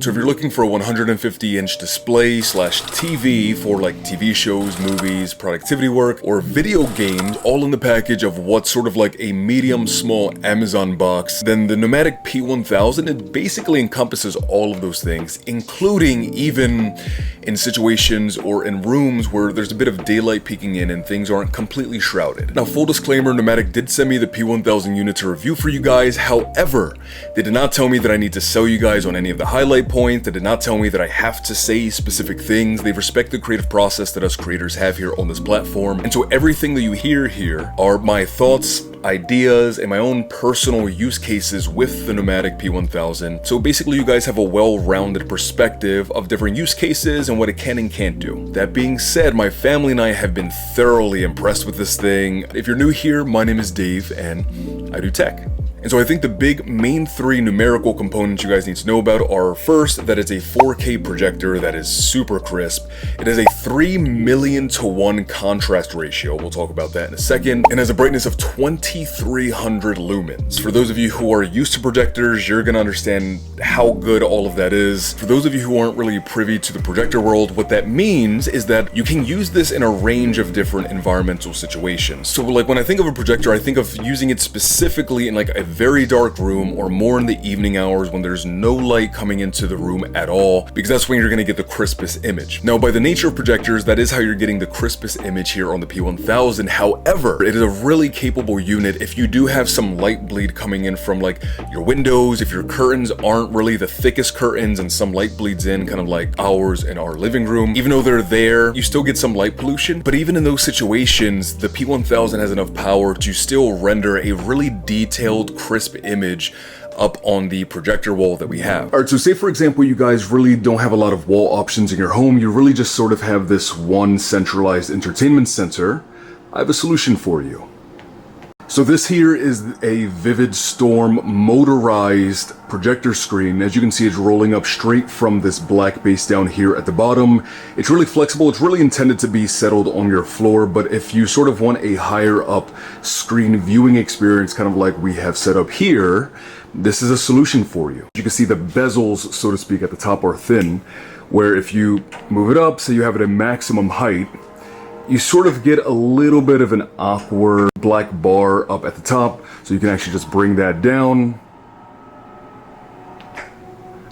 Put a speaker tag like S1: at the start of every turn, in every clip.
S1: So if you're looking for a 150-inch display slash TV for like TV shows, movies, productivity work, or video games, all in the package of what's sort of like a medium small Amazon box, then the NOMVDIC P1000, it basically encompasses all of those things, including even in situations or in rooms where there's a bit of daylight peeking in and things aren't completely shrouded. Now, full disclaimer, NOMVDIC did send me the P1000 unit to review for you guys. However, they did not tell me that I need to sell you guys on any of the highlight points. They did not tell me that I have to say specific things. They respect the creative process that us creators have here on this platform. And so everything that you hear here are my thoughts, ideas, and my own personal use cases with the NOMVDIC P1000. So basically you guys have a well-rounded perspective of different use cases and what it can and can't do. That being said, my family and I have been thoroughly impressed with this thing. If you're new here, my name is Dave and I do tech. And so I think the big main three numerical components you guys need to know about are, first, that it's a 4K projector that is super crisp. It has a 3,000,000:1 contrast ratio. We'll talk about that in a second. And has a brightness of 2300 lumens. For those of you who are used to projectors, you're gonna understand how good all of that is. For those of you who aren't really privy to the projector world, what that means is that you can use this in a range of different environmental situations. So like when I think of a projector, I think of using it specifically in like a very dark room or more in the evening hours when there's no light coming into the room at all, because that's when you're going to get the crispest image. Now, by the nature of projectors, that is how you're getting the crispest image here on the P1000. However, it is a really capable unit if you do have some light bleed coming in from like your windows, if your curtains aren't really the thickest curtains and some light bleeds in, kind of like ours in our living room. Even though they're there, you still get some light pollution. But even in those situations, the P1000 has enough power to still render a really detailed, crisp image up on the projector wall that we have. All right, so say for example, you guys really don't have a lot of wall options in your home. You really just sort of have this one centralized entertainment center. I have a solution for you. So this here is a Vivid Storm motorized projector screen. As you can see, it's rolling up straight from this black base down here at the bottom. It's really flexible. It's really intended to be settled on your floor, but if you sort of want a higher up screen viewing experience, kind of like we have set up here, this is a solution for you. You can see the bezels, so to speak, at the top are thin, where if you move it up, so you have it at maximum height, you sort of get a little bit of an awkward black bar up at the top, so you can actually just bring that down.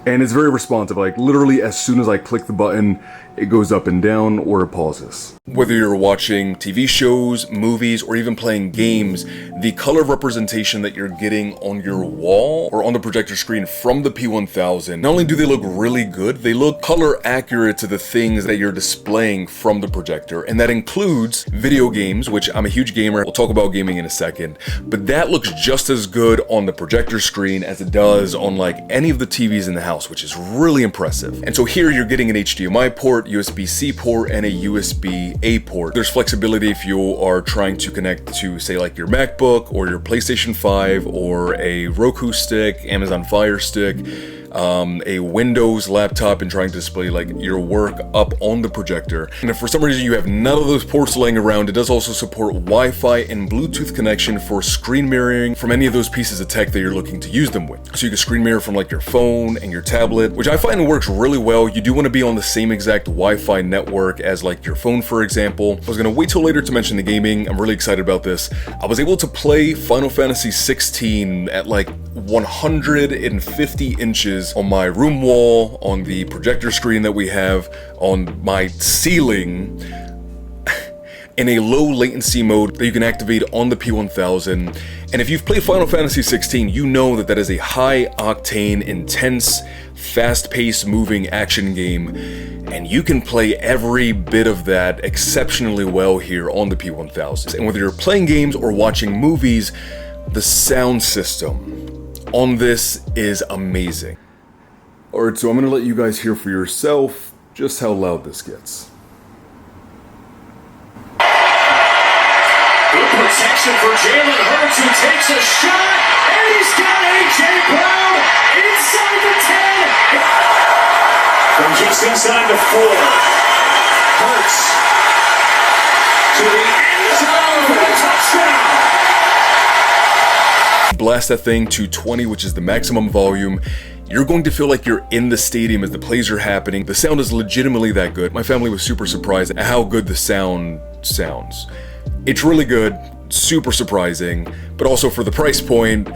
S1: And it's very responsive, like literally as soon as I click the button, it goes up and down or it pauses. Whether you're watching TV shows, movies, or even playing games, the color representation that you're getting on your wall or on the projector screen from the P1000, not only do they look really good, they look color accurate to the things that you're displaying from the projector. And that includes video games, which I'm a huge gamer. We'll talk about gaming in a second, but that looks just as good on the projector screen as it does on like any of the TVs in the house, which is really impressive. And so here you're getting an HDMI port, USB-C port, and a USB-A port. There's flexibility if you are trying to connect to, say, like your MacBook or your PlayStation 5 or a Roku stick, Amazon Fire Stick, a Windows laptop, and trying to display like your work up on the projector. And if for some reason you have none of those ports laying around, it does also support Wi-Fi and Bluetooth connection for screen mirroring from any of those pieces of tech that you're looking to use them with. So you can screen mirror from like your phone and your tablet, which I find works really well. You do want to be on the same exact Wi-Fi network as like your phone, for example. I was gonna wait till later to mention the gaming. I'm really excited about this. I was able to play Final Fantasy 16 at like 150 inches on my room wall, on the projector screen that we have, on my ceiling, in a low latency mode that you can activate on the P1000. And if you've played Final Fantasy 16, you know that that is a high octane, intense, fast-paced moving action game, and you can play every bit of that exceptionally well here on the P1000. And whether you're playing games or watching movies, the sound system on this is amazing. Alright, so I'm gonna let you guys hear for yourself just how loud this gets.
S2: Good protection for Jalen Hurts, who takes a shot, and he's got A.J. Brown inside the 10. From just inside the 4. Hurts to the end zone for the touchdown.
S1: Blast that thing to 20, which is the maximum volume. You're going to feel like you're in the stadium as the plays are happening. The sound is legitimately that good. My family was super surprised at how good the sound sounds. It's really good, super surprising, but also for the price point,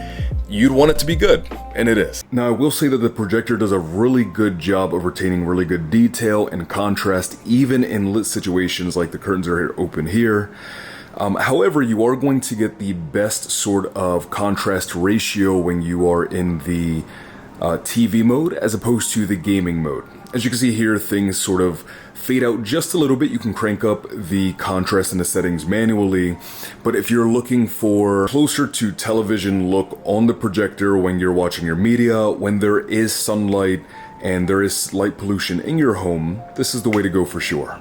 S1: you'd want it to be good, and it is. Now, I will say that the projector does a really good job of retaining really good detail and contrast, even in lit situations like the curtains are open here. However, you are going to get the best sort of contrast ratio when you are in the TV mode as opposed to the gaming mode. As you can see here, things sort of fade out just a little bit. You can crank up the contrast in the settings manually, but if you're looking for closer to television look on the projector when you're watching your media, when there is sunlight and there is light pollution in your home, this is the way to go for sure.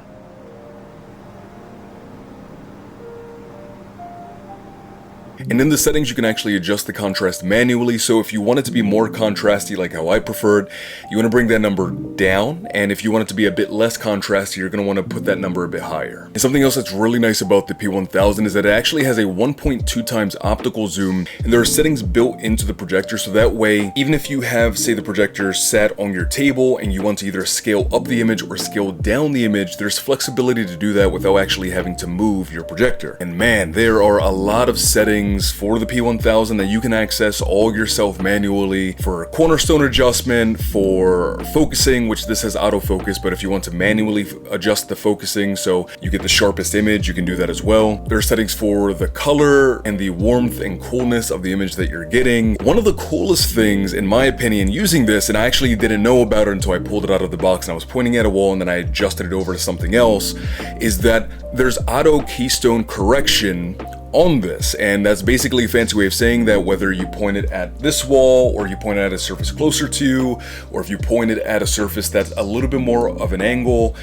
S1: And in the settings, you can actually adjust the contrast manually. So if you want it to be more contrasty, like how I preferred, you want to bring that number down. And if you want it to be a bit less contrasty, you're going to want to put that number a bit higher. And something else that's really nice about the P1000 is that it actually has a 1.2 times optical zoom. And there are settings built into the projector. So that way, even if you have, say, the projector sat on your table and you want to either scale up the image or scale down the image, there's flexibility to do that without actually having to move your projector. And man, there are a lot of settings for the P1000 that you can access all yourself manually for cornerstone adjustment, for focusing, which this has autofocus, but if you want to manually adjust the focusing so you get the sharpest image, you can do that as well. There are settings for the color and the warmth and coolness of the image that you're getting. One of the coolest things, in my opinion, using this, and I actually didn't know about it until I pulled it out of the box and I was pointing at a wall and then I adjusted it over to something else, is that there's auto keystone correction on this, and that's basically a fancy way of saying that whether you point it at this wall or you point it at a surface closer to you, or if you point it at a surface that's a little bit more of an angle,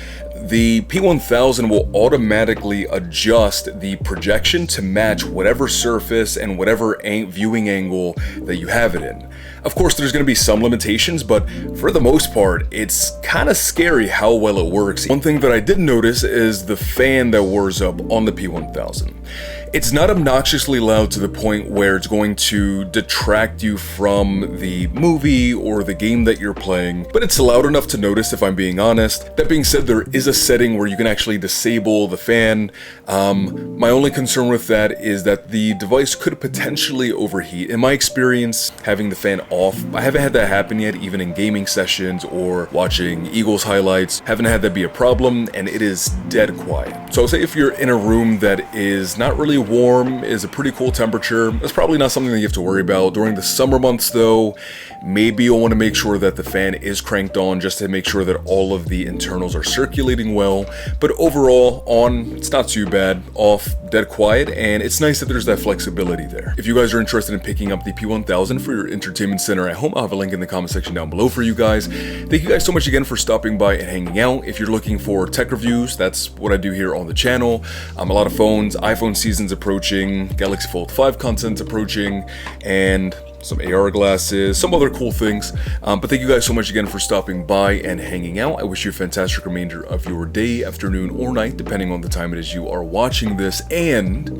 S1: the P1000 will automatically adjust the projection to match whatever surface and whatever viewing angle that you have it in. Of course, there's going to be some limitations, but for the most part, it's kind of scary how well it works. One thing that I did notice is the fan that whirs up on the P1000. It's not obnoxiously loud to the point where it's going to detract you from the movie or the game that you're playing, but it's loud enough to notice, if I'm being honest. That being said, there is a setting where you can actually disable the fan. My only concern with that is that the device could potentially overheat. In my experience, having the fan off, I haven't had that happen yet, even in gaming sessions or watching Eagles highlights. Haven't had that be a problem, and it is dead quiet. So I'll say if you're in a room that is not really warm, is a pretty cool temperature, that's probably not something that you have to worry about. During the summer months though, maybe you'll want to make sure that the fan is cranked on just to make sure that all of the internals are circulating well. But overall, on, it's not too bad. Off, dead quiet, and it's nice that there's that flexibility there. If you guys are interested in picking up the P1000 for your entertainment center at home, I'll have a link in the comment section down below for you guys. Thank you guys so much again for stopping by and hanging out. If you're looking for tech reviews, that's what I do here on the channel. A lot of phones, iPhone season's approaching, Galaxy Fold 5 content's approaching, and some AR glasses, some other cool things. But thank you guys so much again for stopping by and hanging out. I wish you a fantastic remainder of your day, afternoon, or night, depending on the time it is you are watching this. And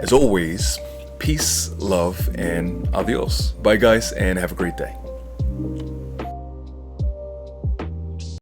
S1: as always, peace, love, and adios. Bye guys, and have a great day.